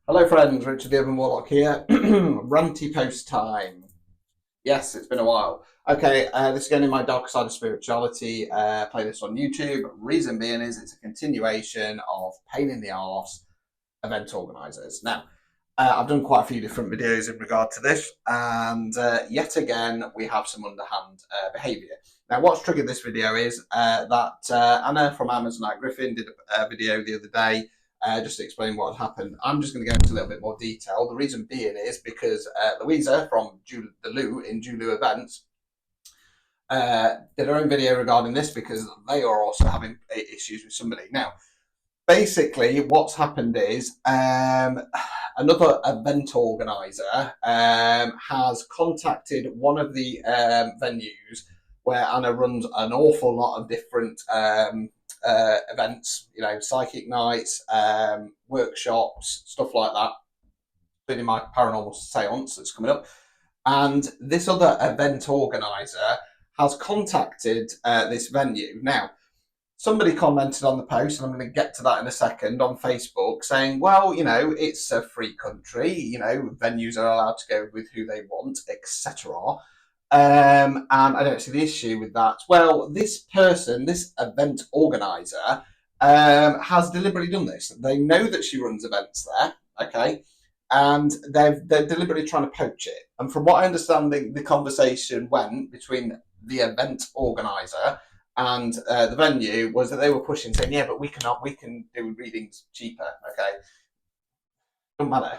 Hello friends, Richard the Urban Warlock here. Ranty post time. Yes, it's been a while. Okay, this is going in my dark side of spirituality playlist on YouTube. Reason being is it's a continuation of pain in the arse event organisers. Now, I've done quite a few different videos in regard to this, and yet again we have some underhand behaviour. Now, what's triggered this video is that Anna from Amazon Griffin did a video the other day just to explain what had happened. I'm just going to go into a little bit more detail. The reason being is because Louisa from the Lou in Julu Events did her own video regarding this because they are also having issues with somebody. Now, basically, what's happened is another event organizer has contacted one of the venues where Anna runs an awful lot of different events, you know, psychic nights, workshops, stuff like that, including my paranormal seance that's coming up. And this other event organizer has contacted this venue. Now, somebody commented on the post, and I'm going to get to that in a second, on Facebook, saying, well, you know, it's a free country, you know, venues are allowed to go with who they want, etc. And I don't see the issue with that. Well, this person, this event organizer, has deliberately done this. They know that she runs events there, okay, and they're deliberately trying to poach it. And from what I understand, the conversation went between the event organizer and the venue was that they were pushing, saying, "Yeah, but we can do readings cheaper." Okay, doesn't matter.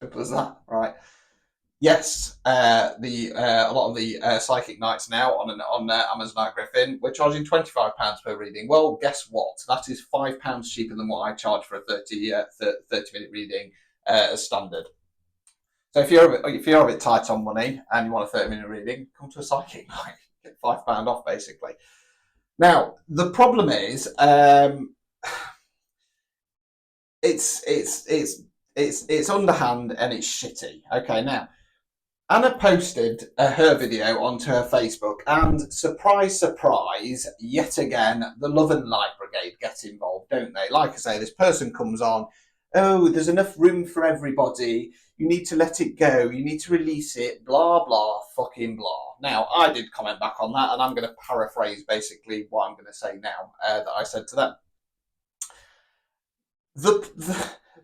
Simple as that, right? Yes, a lot of the psychic nights now on Amazon Griffin, we're charging £25 per reading. Well, guess what? That is £5 cheaper than what I charge for a 30-minute reading as standard. So if you're a bit tight on money and you want a 30-minute reading, come to a psychic night. Get £5 off, basically. Now, the problem is, it's underhand and it's shitty. Okay, now Anna posted her video onto her Facebook, and surprise, surprise, yet again, the Love and Light Brigade get involved, don't they? Like I say, this person comes on, oh, there's enough room for everybody, you need to let it go, you need to release it, blah, blah, fucking blah. Now, I did comment back on that, and I'm going to paraphrase basically what I'm going to say now that I said to them.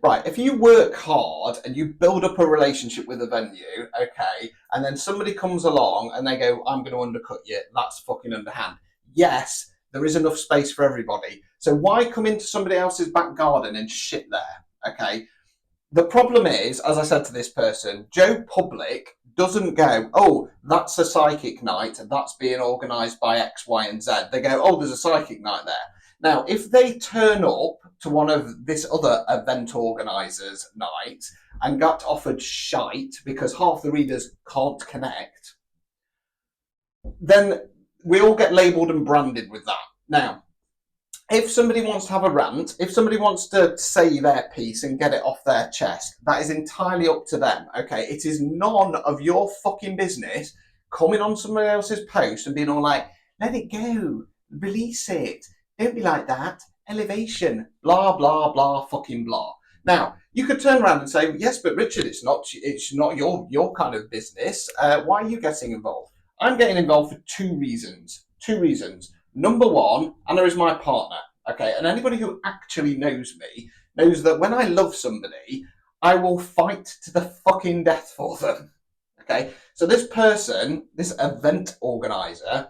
Right, if you work hard and you build up a relationship with a venue, okay, and then somebody comes along and they go, I'm going to undercut you, that's fucking underhand. Yes, there is enough space for everybody. So why come into somebody else's back garden and shit there, okay? The problem is, as I said to this person, Joe Public doesn't go, oh, that's a psychic night, that's being organised by X, Y, and Z. They go, oh, there's a psychic night there. Now, if they turn up to one of this other event organisers' nights and got offered shite because half the readers can't connect, then we all get labelled and branded with that. Now, if somebody wants to have a rant, if somebody wants to say their piece and get it off their chest, that is entirely up to them, okay? It is none of your fucking business coming on somebody else's post and being all like, let it go, release it, don't be like that, elevation, blah, blah, blah, fucking blah. Now, you could turn around and say, yes, but Richard, it's not your kind of business. Why are you getting involved? I'm getting involved for two reasons. Number one, Anna is my partner, okay? And anybody who actually knows me knows that when I love somebody, I will fight to the fucking death for them, okay? So this person, this event organizer,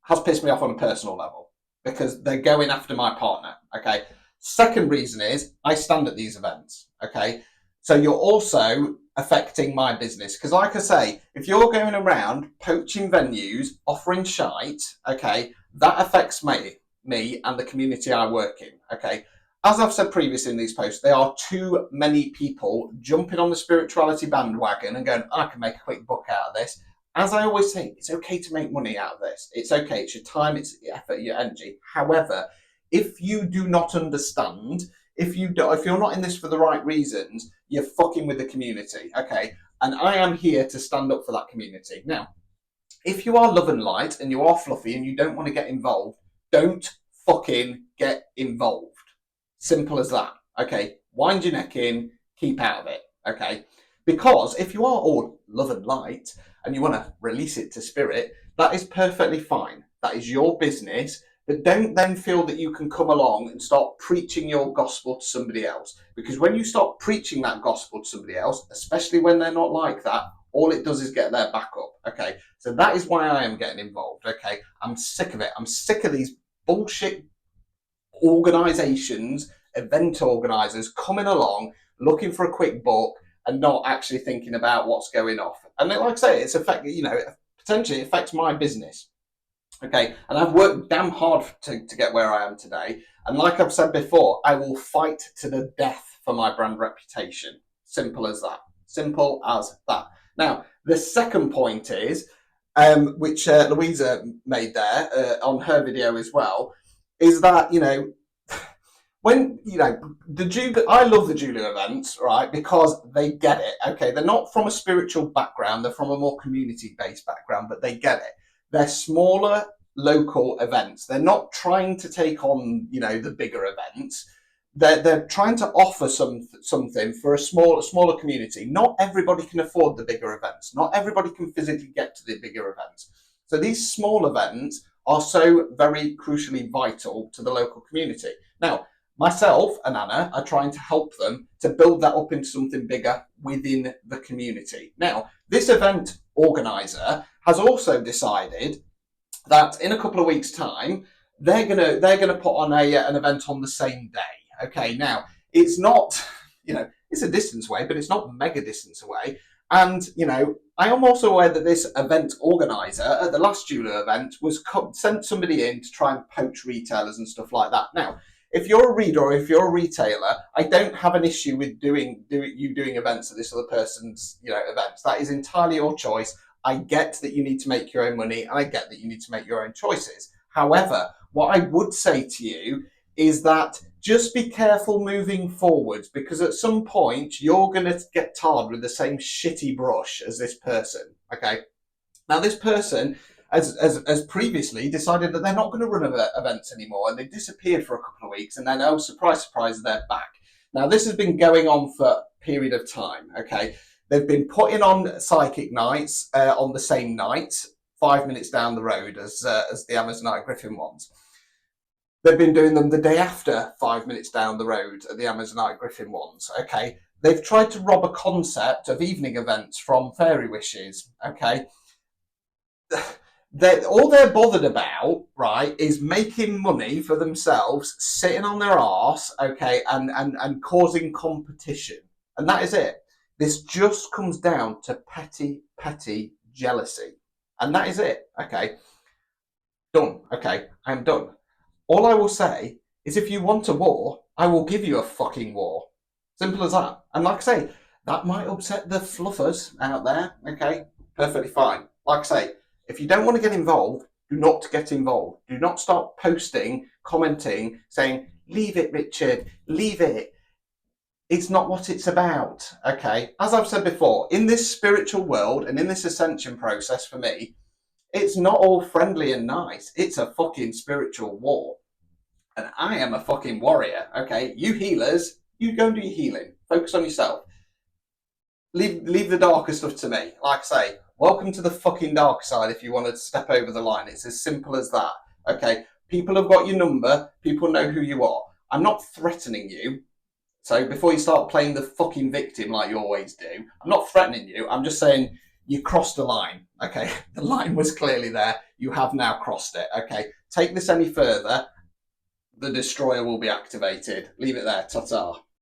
has pissed me off on a personal level because they're going after my partner, okay? Second reason is I stand at these events, okay? So you're also affecting my business. Because like I say, if you're going around poaching venues, offering shite, okay, that affects me and the community I work in, okay? As I've said previously in these posts, there are too many people jumping on the spirituality bandwagon and going, I can make a quick buck out of this. As I always say, it's okay to make money out of this. It's okay. It's your time, it's your effort, your energy. However, if you do not understand, if you're not in this for the right reasons, you're fucking with the community, okay? And I am here to stand up for that community. Now, if you are love and light and you are fluffy and you don't want to get involved, don't fucking get involved. Simple as that, okay? wind your neck in, keep out of it, okay? Because if you are all love and light and you want to release it to spirit, that is perfectly fine. That is your business. But don't then feel that you can come along and start preaching your gospel to somebody else. Because when you start preaching that gospel to somebody else, especially when they're not like that, all it does is get their back up, okay? So that is why I am getting involved, okay? I'm sick of it. I'm sick of these bullshit organisations, event organisers coming along, looking for a quick buck and not actually thinking about what's going off. And like I say, it's potentially affects my business. Okay, and I've worked damn hard to get where I am today. And like I've said before, I will fight to the death for my brand reputation. Simple as that. Simple as that. Now, the second point is, which Louisa made there on her video as well, is that, when, I love the Julia events, right, because they get it, okay? They're not from a spiritual background, they're from a more community-based background, but they get it. They're smaller local events. They're not trying to take on, the bigger events. They're trying to offer something for a smaller community. Not everybody can afford the bigger events. Not everybody can physically get to the bigger events. So these small events are so very crucially vital to the local community. Now, myself and Anna are trying to help them to build that up into something bigger within the community. Now, this event organizer has also decided that in a couple of weeks' time, they're gonna put on an event on the same day. Okay, now it's not, it's a distance away, but it's not mega distance away. And I am also aware that this event organizer at the last Julia event sent somebody in to try and poach retailers and stuff like that. Now, if you're a reader or if you're a retailer, I don't have an issue with doing events at this other person's events. That is entirely your choice. I get that you need to make your own money and I get that you need to make your own choices. However, what I would say to you is that just be careful moving forwards, because at some point you're going to get tarred with the same shitty brush as this person, okay? Now, this person has previously decided that they're not going to run events anymore, and they disappeared for a couple of weeks, and then, oh, surprise, surprise, they're back. Now, this has been going on for a period of time, okay? They've been putting on psychic nights on the same night, 5 minutes down the road as the Amazonite Griffin ones. They've been doing them the day after, 5 minutes down the road at the Amazonite Griffin ones, okay? They've tried to rob a concept of evening events from Fairy Wishes, okay? All they're bothered about, right, is making money for themselves, sitting on their arse, okay, and causing competition. And that is it. This just comes down to petty jealousy. And that is it, okay? Done, okay? I'm done. All I will say is if you want a war, I will give you a fucking war. Simple as that. And like I say, that might upset the fluffers out there, okay? Perfectly fine. Like I say, if you don't want to get involved, do not get involved. Do not start posting, commenting, saying, leave it, Richard, leave it. It's not what it's about, okay? As I've said before, in this spiritual world and in this ascension process for me, it's not all friendly and nice. It's a fucking spiritual war. And I am a fucking warrior, okay? You healers, you go and do your healing. Focus on yourself. Leave the darker stuff to me. Like I say, welcome to the fucking dark side if you want to step over the line. It's as simple as that, okay? People have got your number. People know who you are. I'm not threatening you. So before you start playing the fucking victim like you always do, I'm not threatening you. I'm just saying you crossed the line, okay? The line was clearly there. You have now crossed it, okay? Take this any further, the destroyer will be activated. Leave it there. Ta-ta.